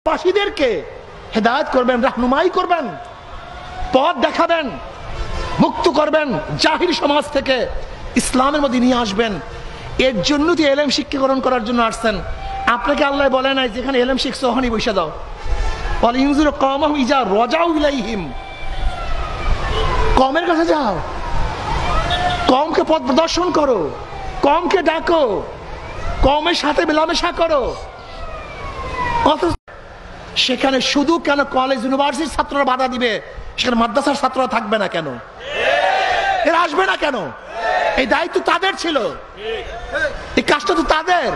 বাসীদেরকে হেদায়েত করবেন, রাহনুমাই করবেন, পথ দেখাবেন, মুক্ত করবেন, জাহির সমাজ থেকে ইসলামের মধ্যে নিয়ে আসবেন। এর জন্য তো এলেম শিক্ষাকরণ করার জন্য আসছেন। আপনাকে আল্লাহ বলে নাই যেখানে এলেম শিখছো ওখানেই বসে দাও। বলে ইনজুর কওমাহুম ইজা রাজাউ ইলাইহিম, কওমের কাছে যাও, কওমকে পথ প্রদর্শন করো, কওমকে ডাকো, কওমের সাথে মেলামেশা করো। সেখানে শুধু কেন কলেজ ইউনিভার্সিটির ছাত্ররা বাধা দিবে, সেখানে মাদ্রাসার ছাত্ররা থাকবে না কেন? এরা আসবে না কেন? এই দায়িত্ব তাদের ছিল, এই কাজটা তো তাদের,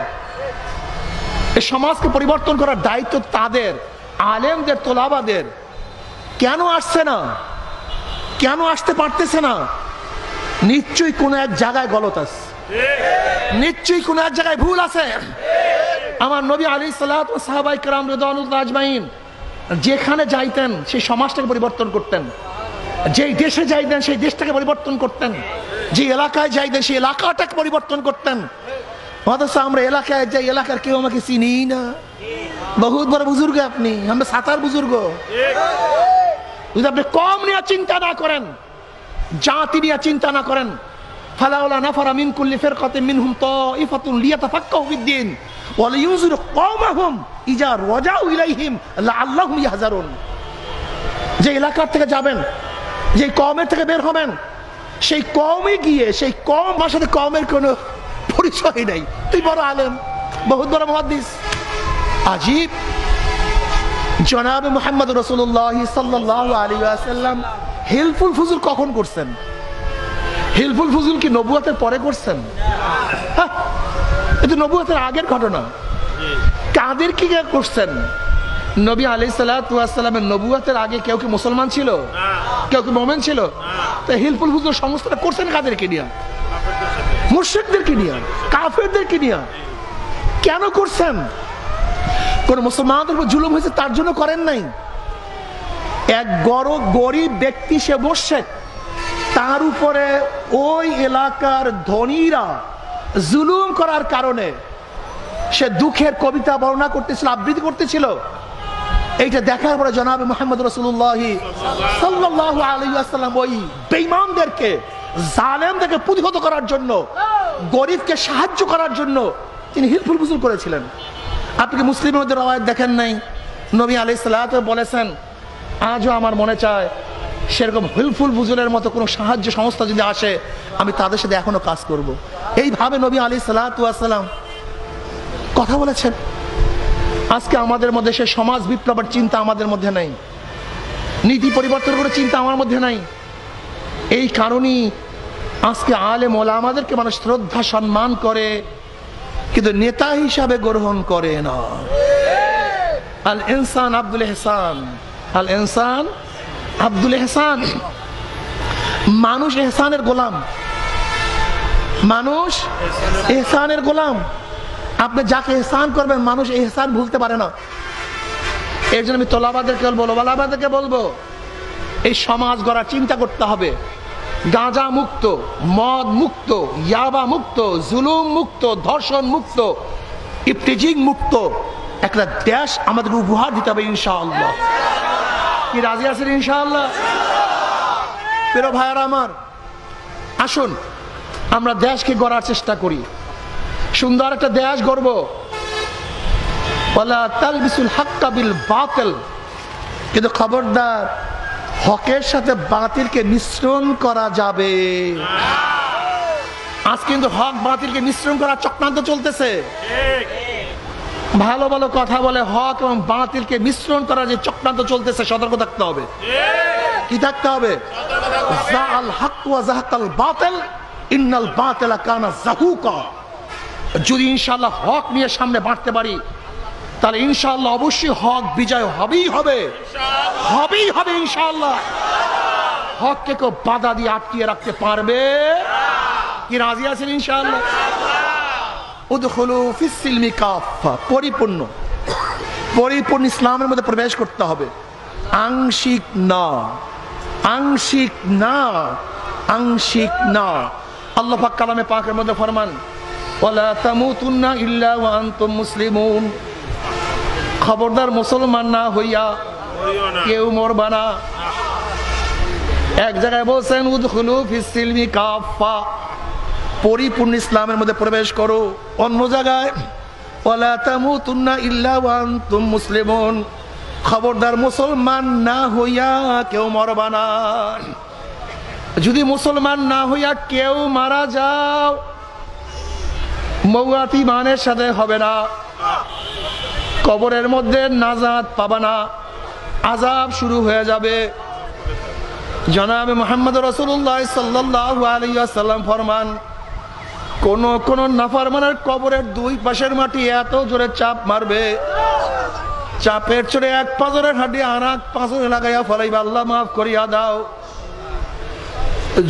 এই সমাজকে পরিবর্তন করার দায়িত্ব তাদের, আলেমদের, তোলাবাদের। কেন আসছে না? কেন আসতে পারতেছে না? নিশ্চয়ই কোনো এক জায়গায় গলত আছে, নিশ্চয়ই কোনো এক জায়গায় ভুল আছে। আমার নবী আলাইহিস সালাতু ওয়াস সাহাবায়ে কেরাম রিদওয়ানুল্লাহ আজমাইন যেখানে যাইতেন সেই সমাজটাকে পরিবর্তন করতেন, যেই দেশে যাইতেন সেই দেশটাকে পরিবর্তন করতেন, যে এলাকায় যাইতেন সেই এলাকাটাকে পরিবর্তন করতেন। অথচ আমরা এলাকায় যাই, এলাকার কেউ আমাকে চিনি না। বহুত বড় বুজুর্গ আপনি, আমরা সাতার বুজুর্গ। যদি আপনি কম নিয়ে চিন্তা না করেন, জাতি নিয়ে চিন্তা না করেন, ফালাউলা নাফারা মিন কুল্লি ফিরকাতিন মিনহুম তাইফাতুন লিয়াতাফাক্কাহু ফিদ-দ্বীন ওয়া লিয়ুনযিরু কওমাহুম ইজা রাজাউ ইলাইহিম লাআল্লাহুম ইয়াহযারুন। যে এলাকার থেকে যাবেন, যে কওমের থেকে বের হবেন, সেই কওমে গিয়ে সেই কওম ভাষাতে কওমের কোনো পরিচয় নাই। তুই বড় আলেম, বহুত বড় মুহাদ্দিস, আজীব। জনাব মুহাম্মদ রাসূলুল্লাহ সাল্লাল্লাহু আলাইহি ওয়াসাল্লাম হিলফুল ফুজুল কখন করছেন? হিলফুল ফুজুল কি নবুয়তের পরে করছেন? এটা নবুয়তের আগের ঘটনা। কাদের কি করছেন? নবী আলাইহিস সালাতু ওয়াস সালামের নবুয়তের আগে কেউ কি মুসলমান ছিল? কেউ কি মুমিন ছিল? তো হিলফুল ফুজুল সংস্থাটা করছেন কাদেরকে নিয়ে? মুশরিকদেরকে নিয়ে, কাফেরদেরকে নিয়ে। কেন করছেন? কোন মুসলমানদের উপর জুলুম হয়েছে তার জন্য করেন নাই। এক গরিব ব্যক্তি সে মুশরিক, তার উপরে ওই এলাকার ধনীরা জুলুম করার কারণে সে দুঃখের কবিতা বর্ণনা করতেছিল, আবৃত্তি করতেছিল। এইটা দেখার পরে জনাব মুহাম্মদ রাসূলুল্লাহ সাল্লাল্লাহু আলাইহি ওয়াসাল্লাম ওই বেঈমানদেরকে, জালেমদেরকে প্রতিহত করার জন্য, গরিবকে সাহায্য করার জন্য তিনি হিলফুল ফুজুল করেছিলেন। আপনি কি মুসলিমের মধ্যে রওয়ায়াত দেখেন নাই? নবী আলাইহিস সালাতু বলেছেন, আজও আমার মনে চায় সেরকম হিলফুল ফুজুলের মতো কোনো সাহায্য সংস্থা যদি আসে, আমি তাদের সাথে এখনো কাজ করব। এইভাবে নবী আলাইহিস সালাতু ওয়াসসালাম কথা বলেছেন। আজকে আমাদের মধ্যে সে সমাজ বিপ্লবের চিন্তা আমাদের মধ্যে নাই, নীতি পরিবর্তন করে চিন্তা আমার মধ্যে নাই। এই কারণেই আজকে আলেম ওলামাদেরকে মানুষ শ্রদ্ধা সম্মান করে, কিন্তু নেতা হিসাবে গ্রহণ করে না। আল ইনসান আব্দুল ইহসান, আল ইনসান আব্দুল ইহসান। মানুষ ইহসানের গোলাম, মানুষ ইহসানের গোলাম। আপনি যাকে ইহসান করবেন মানুষ ইহসান ভুলতে পারে না। এর জন্য আমি তোলাবাদেরকে বলবো, ওলামাদেরকে বলবো, এই সমাজ গড়ার চিন্তা করতে হবে। গাঁজা মুক্ত, মদ মুক্ত, ইয়াবা মুক্ত, জুলুম মুক্ত, ধর্ষণ মুক্ত, ইফতিজিং মুক্ত একটা দেশ আমাদের উপহার দিতে হবে ইনশাআল্লাহ। কি রাজি আছেন ইনশাআল্লাহ? প্রিয় ভাইয়ারা আমার, আসুন আমরা দেশকে গড়ার চেষ্টা করি, সুন্দর একটা দেশ গড়ব। ওয়ালা তালবিসুল হাক্কা বিল বাতিল, কিন্তু খবরদার হকের সাথে বাতিলকে মিশ্রণ করা যাবে। আজ কিন্তু হক বাতিলকে মিশ্রণ করার চক্রান্ত চলতেছে। ভালো ভালো কথা বলে হক এবং বাতিলকে মিশ্রণ করার যে চক্রান্ত চলতেছে, সতর্ক থাকতে হবে। কি থাকতে হবে? যাআল হক ওয়া যাহাকাল বাতিল ইন্নাল বাতিলা কানা যাহুকা। যদি ইনশাআল্লাহ হক নিয়ে সামনে বাড়তে পারি, তাহলে ইনশাআল্লাহ অবশ্যই হক বিজয় হবেই হবে, হবেই হবে ইনশাআল্লাহ। হককে কেউ বাধা দিয়ে আটকিয়ে রাখতে পারবে? কি রাজি আছেন ইনশাআল্লাহ? উদখুলু ফিস সিলমি কাফা, পরিপূর্ণ পরিপূর্ণ ইসলামের মধ্যে প্রবেশ করতে হবে। আংশিক না, আংশিক না, আংশিক না। আল্লাহ পাক কালামে পাকের মধ্যে ফরমান, ওয়ালা তামুতুন্না ইল্লা ওয়া আনতুম মুসলিমুন। খবরদার মুসলমান না হইয়া কেউ মরবা না। এক জায়গায় বলছেন উদখুলু ফিস সিলমি কাফা, পরিপূর্ণ ইসলামের মধ্যে প্রবেশ করো। অন্য জায়গায় ওয়ালা তামুতুন্না ইল্লা ওয়া আনতুম মুসলিমুন, খবরদার মুসলমান না হইয়া কেউ মরবা না। যদি মুসলমান না হইয়া কেউ মারা যাও, মওয়াত ইমানের সাথে হবে না, কবরের মধ্যে নাজাত পাবা না, আযাব শুরু হয়ে যাবে। জনাবে মুহাম্মদ রাসূলুল্লাহ সাল্লাল্লাহু আলাইহি ওয়াসাল্লাম ফরমান, কোন নাফরমানের কবরের দুই পাশের মাটি এত জোরে চাপ মারবে, চাপের চড়ে এক পাঁজরের হাড্ডি আর এক পাঁজরে লাগাইয়া ফলাইবা, আল্লাহ মাফ করিয়া দাও।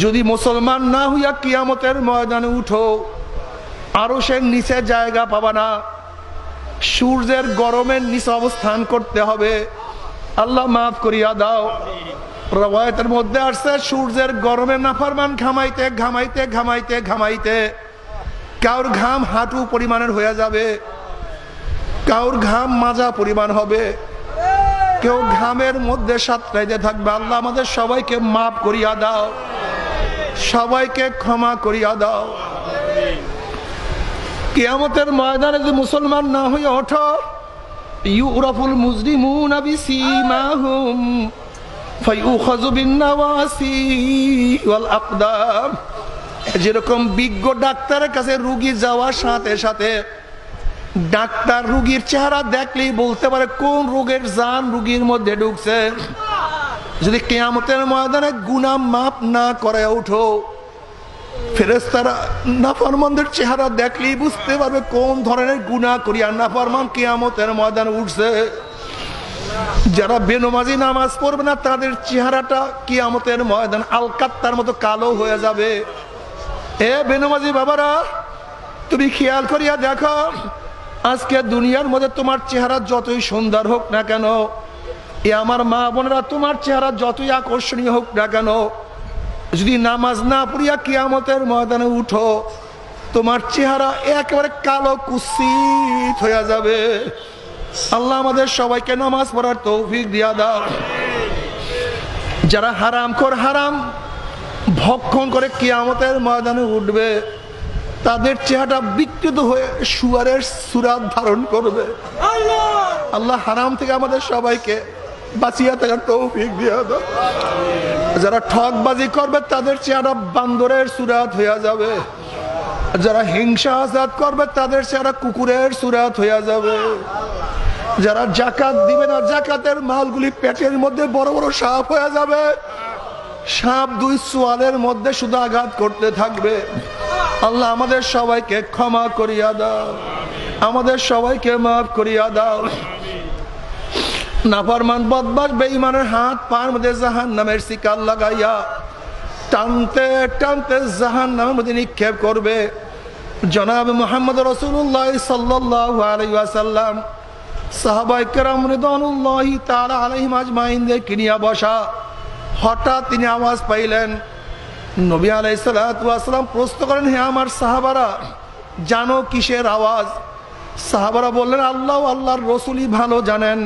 যদি মুসলমান না হইয়া কিয়ামতের ময়দানে উঠো, আরশের নিচে জায়গা পাবা না, সূর্যের গরমের নিচে অবস্থান করতে হবে, আল্লাহ মাফ করিয়া দাও। রওয়ায়াতের মধ্যে আসছে সূর্যের গরমে নাফরমান ঘামাইতে ঘামাইতে ঘামাইতে ঘামাইতে কাউর ঘাম হাঁটু পরিমাণের হয়ে যাবে, কাউর ঘাম মাজা পরিমাণ হবে, কেউ ঘামের মধ্যে সাঁতরাইতে থাকবে। আল্লাহ আমাদের সবাইকে মাফ করিয়া দাও, সবাইকে ক্ষমা করিয়া দাও। কিয়ামতের ময়দানে যদি মুসলমান না হয়ে ওঠো, ইউরাফুল মুজরিমুনা বিসীমাহুম ফায়ুখাযু বিন-নাওয়াসি ওয়াল আকদাম। যেরকম বিজ্ঞ ডাক্তারের কাছে রোগী যাওয়ার সাথে সাথে ডাক্তার রোগীর চেহারা দেখলেই বলতে পারে কোন রোগের জান রোগীর মধ্যে ঢুকছে। যদি কিয়ামতের ময়দানে গুনাহ মাফ না করে ওঠো, ফেরেশতারা নাফরমানদের চেহারা দেখলেই বুঝতে পারবে কোন ধরনের গুনাহ করিয়া নাফরমান কিয়ামতের ময়দানে উঠছে। যারা বেনমাজি নামাজ পড়বে না, তাদের চেহারাটা কিয়ামতের ময়দান আলকাত্তার মতো কালো হয়ে যাবে। এ বেনমাজি বাবারা, তুমি খেয়াল করিয়া দেখো, আজকে দুনিয়ার মধ্যে তোমার চেহারা যতই সুন্দর হোক না কেন, এ আমার মা বোনেরা, তোমার চেহারা যতই আকর্ষণীয় হোক না কেন, যদি নামাজ না পড়িয়া কিয়ামতের ময়দানে উঠো, তোমার চেহারা একেবারে কালো কুৎসিত হয়ে যাবে। আল্লাহ আমাদের সবাইকে নামাজ পড়ার তৌফিক দিয়া দাও। যারা হারামখোর, হারাম ভক্ষণ করে কিয়ামতের ময়দানে উঠবে, তাদের চেহারাটা বিকৃত হয়ে শুয়ারের সূরত ধারণ করবে। আল্লাহ হারাম থেকে আমাদের সবাইকে বাঁচিয়ে থাকার তৌফিক দিয়া দাও। যারা ঠকবাজি করবে, তাদের চেহারা বান্দরের সূরত হয়ে যাবে। যারা হিংসা হাসাদ করবে, তাদের চেহারা কুকুরের সূরত হয়ে যাবে। যারা যাকাত দিবে না, যাকাতের মালগুলি পেটের মধ্যে বড় বড় সাপ হয়ে যাবে। সাপ দুই সোয়ালের মধ্যে শুধু আঘাত করতে থাকবে। আল্লাহ আমাদের সবাইকে ক্ষমা করিয়া দাও, আমাদের সবাইকে মাফ করিয়া দাও। নাফরমান বদমাশ বেঈমানের হাত পার মধ্যে জাহান্নামের শিকার লাগাইয়া টানতে টানতে জাহান্নামের মধ্যে নিক্ষেপ করবে। জনাব মুহাম্মদ রাসূলুল্লাহ সাল্লাল্লাহু আলাইহি ওয়াসাল্লাম সাহাবায়ে কেরাম রিদওয়ানুল্লাহি তাআলা আলাইহিম আজমাইনদেরকে নিয়ে বসা। হঠাৎ তিনি আওয়াজ পাইলেন। নবী আলাইহিস সালাতু ওয়াস সালাম প্রশ্ন করেন, হে আমার সাহাবারা, জানো কিসের আওয়াজ? সাহাবারা বললেন, আল্লাহ আল্লাহর রাসূলই ভালো জানেন।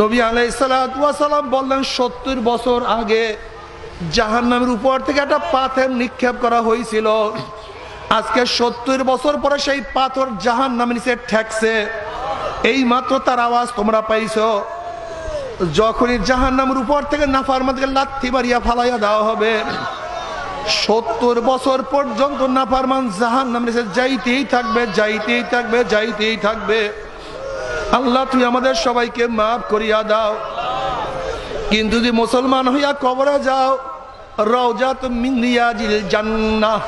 নবী আলাইহিস সালাতু ওয়াস সালাম বললেন, 70 বছর আগে জাহান্নামের উপর থেকে একটা পাথর নিক্ষেপ করা হয়েছিল। আজকে 70 বছর পরে সেই পাথর জাহান্নামের নিচে ঠেকছে। এই মাত্র তার আওয়াজ তোমরা পাইছো। যখনই জাহান্নামের উপর থেকে নাফরমানকে লাথি মারিয়া ফালাইয়া দেওয়া হবে, 70 বছর পর্যন্ত নাফরমান জাহান্নামের নিচে যাইতেই থাকবে, যাইতেই থাকবে, যাইতেই থাকবে। আল্লাহ তুমি আমাদের সবাইকে মাফ করিয়া দাও। কিন্তু যদি মুসলমান হইয়া কবরে যাও, রওজাতুম মিন রিয়াজিল জান্নাহ,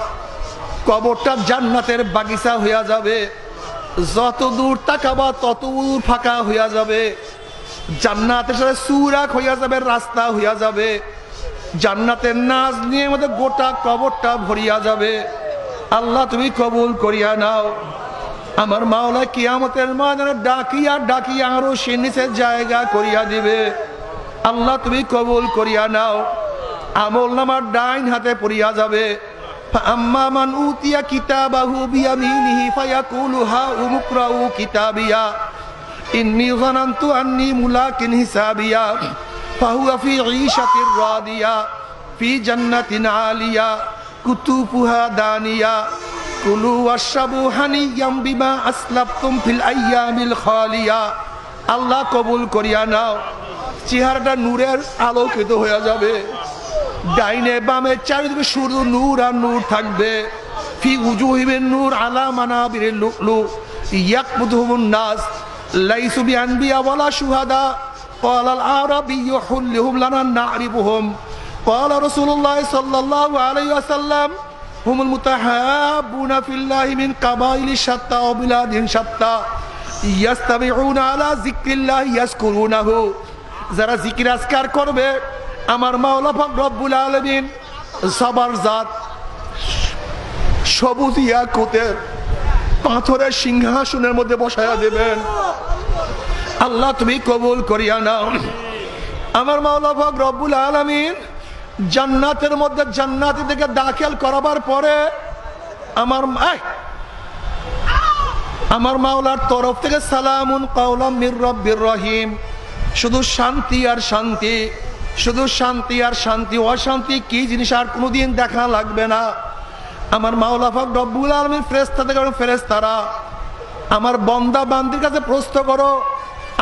কবরটা জান্নাতের বাগিচা হইয়া যাবে। যত দূর তাকাবা তত দূর ফাঁকা হইয়া যাবে। জান্নাতের সাথে সুরাক হইয়া যাবে, রাস্তা হইয়া যাবে। জান্নাতের নাজ নিয়ে আমাদের গোটা কবরটা ভরিয়া যাবে। আল্লাহ তুমি কবুল করিয়া নাও। আমার মাওলা কিয়ামতের ময়দানে ডাকিয়া ডাকিয়া আরো সে নিচে জায়গা করিয়া দিবে। আল্লাহ তুমি কবুল করিয়া নাও। আমল নামার ডাইন হাতে পড়িয়া যাবে। আম্মা মান উতিয়া কিতাবাহু বিয়ামিনিহি ফায়াকুলু হা উমুকরাউ কিতাবিয়া। ইন্নী যানানতু আন্নী মুলাকিন হিসাবিয়া ফাহুয়া ফি ঈশাতির রাদিয়া ফি জান্নাতিন আলিয়া কুতুফুহা দানিয়া কুলু ওয়াশরাবু হানিয়াম বিমা আসলাফতুম ফিল আইয়ামিল খালিয়া। আল্লাহ কবুল করিয়া নাও। চেহারাটা নূরের আলোকিত হয়ে যাবে, ডাইনে বামে চারিদিকে শুধু নূর আর নূর থাকবে। ফি উজুহিহিম নূর আলা মানাবিরিল লুলু ইয়াকবুদুহুমুন নাস লাইসু বিআনবিয়া ওয়ালা শুহাদা ক্বালা আল আরাবিয়্যু হুল্লুহুম লানা না'রিফুহুম ক্বালা রাসূলুল্লাহ সাল্লাল্লাহু আলাইহি ওয়াসাল্লাম হুমুল মুতাহাব্বুনা ফিল্লাহি মিন কাবাইলি শাত্তা ওয়া বিলাদিন শাত্তা ইয়াস্তামিউনা আলা যিকরিল্লাহ ইয়াজকুরুনাহু। যারা জিকির আজকার করবে আমার মাওলা পাক রব্বুল আলামিন সবার জাত সবুজ ইয়াকুতের পাথরের সিংহাসনের মধ্যে বসায়া দেবেন। আল্লাহ তুমি কবুল করিয়া নাও। আমার মাওলা পাক রব্বুল আলামিন জান্নাতের মধ্যে জান্নাতীদেরকে দাখিল করাবার পরে আমার মাওলার তরফ থেকে সালামুন কাওলাম মির রব্বির রহিম, শুধু শান্তি আর শান্তি, শুধু শান্তি আর শান্তি। অশান্তি কি জিনিস আর কোনোদিন দেখা লাগবে না। আমার মাওলা পাক রব্বুল আলামিন ফেরেশতারা আমার বান্দা বান্দির কাছে প্রশ্ন করো,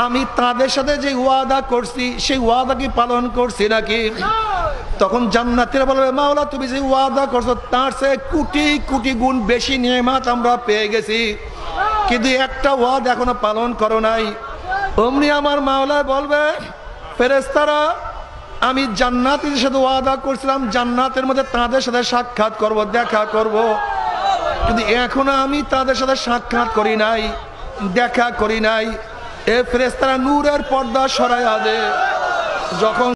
আমি তাদের সাথে যে ওয়াদা করছি সেই ওয়াদা কি পালন করছি নাকি? তখন জান্নাতীরা বলবে, মাওলা তুমি যে ওয়াদা করছো তার চেয়ে কোটি কোটি গুণ বেশি নিয়ামত আমরা পেয়ে গেছি, কিন্তু একটা ওয়াদা এখনো পালন করো নাই। অমনি আমার মাওলা বলবে, ফেরেশতারা আমি জান্নাতীদের সাথে ওয়াদা করছিলাম জান্নাতের মধ্যে তাদের সাথে সাক্ষাৎ করব, দেখা করব, কিন্তু এখনো আমি তাদের সাথে সাক্ষাৎ করি নাই, দেখা করি নাই। এ ফেরেশতারা নূরের পর্দা সরাইয়া দে। যখন